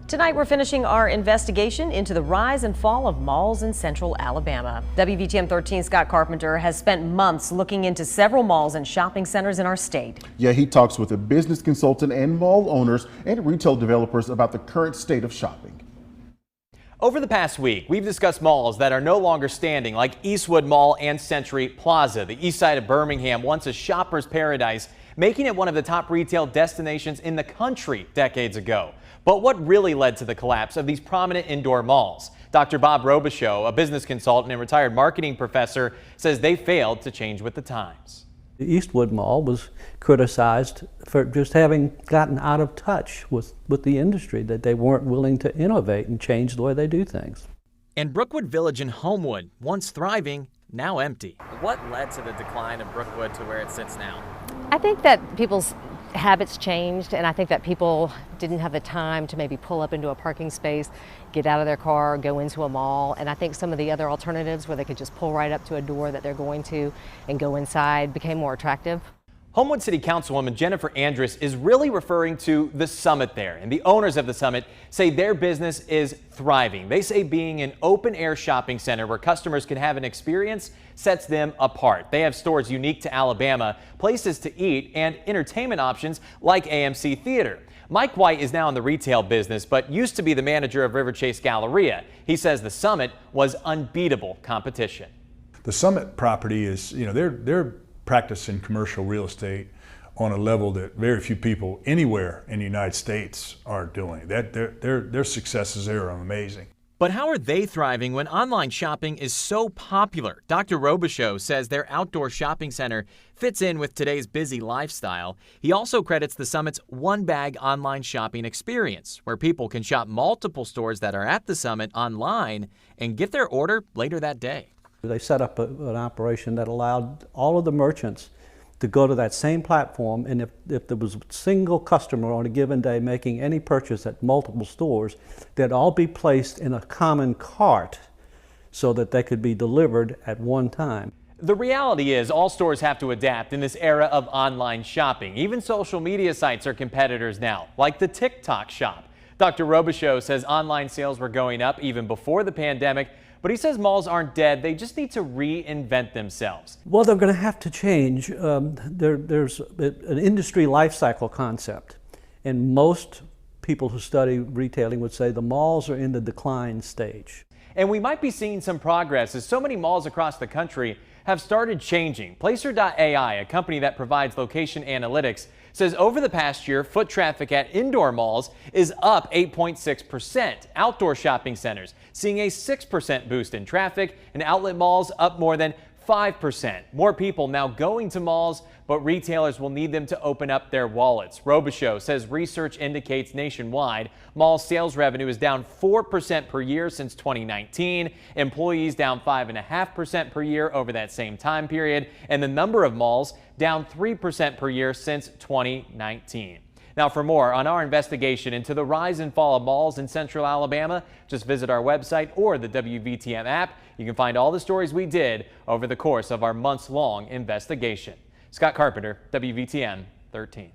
Tonight we're finishing our investigation into the rise and fall of malls in central Alabama. WVTM 13 Scott Carpenter has spent months looking into several malls and shopping centers in our state. Yeah, he talks with a business consultant and mall owners and retail developers about the current state of shopping. Over the past week, we've discussed malls that are no longer standing, like Eastwood Mall and Century Plaza, the east side of Birmingham, once a shopper's paradise, making it one of the top retail destinations in the country decades ago. But what really led to the collapse of these prominent indoor malls? Dr. Bob Robichaux, a business consultant and retired marketing professor, says they failed to change with the times. The Eastwood Mall was criticized for just having gotten out of touch with the industry, that they weren't willing to innovate and change the way they do things. And Brookwood Village in Homewood, once thriving, now empty. What led to the decline of Brookwood to where it sits now? I think that people's habits changed, and I think that people didn't have the time to maybe pull up into a parking space, get out of their car, go into a mall. And I think some of the other alternatives where they could just pull right up to a door that they're going to and go inside became more attractive. Homewood City Councilwoman Jennifer Andrus is really referring to the Summit there, and the owners of the Summit say their business is thriving. They say being an open-air shopping center where customers can have an experience sets them apart. They have stores unique to Alabama, places to eat, and entertainment options like AMC Theater. Mike White is now in the retail business, but used to be the manager of River Chase Galleria. He says the Summit was unbeatable competition. The Summit property is, they're practicing commercial real estate on a level that very few people anywhere in the United States are doing. Their successes there are amazing. But how are they thriving when online shopping is so popular? Dr. Robichaux says their outdoor shopping center fits in with today's busy lifestyle. He also credits the Summit's one-bag online shopping experience, where people can shop multiple stores that are at the Summit online and get their order later that day. They set up an operation that allowed all of the merchants to go to that same platform, and if there was a single customer on a given day making any purchase at multiple stores, they'd all be placed in a common cart so that they could be delivered at one time. The reality is all stores have to adapt in this era of online shopping. Even social media sites are competitors now, like the TikTok shop. Dr. Robichaux says online sales were going up even before the pandemic, but he says malls aren't dead, they just need to reinvent themselves. Well, they're going to have to change. There's an industry life cycle concept, and most people who study retailing would say the malls are in the decline stage. And we might be seeing some progress as so many malls across the country have started changing. Placer.ai, a company that provides location analytics, says over the past year, foot traffic at indoor malls is up 8.6%. Outdoor shopping centers seeing a 6% boost in traffic, and outlet malls up more than 5%. More people now going to malls, but retailers will need them to open up their wallets. Robichaux says research indicates nationwide mall sales revenue is down 4% per year since 2019, employees down 5.5% per year over that same time period, and the number of malls down 3% per year since 2019. Now, for more on our investigation into the rise and fall of malls in central Alabama, just visit our website or the WVTM app. You can find all the stories we did over the course of our months-long investigation. Scott Carpenter, WVTM 13.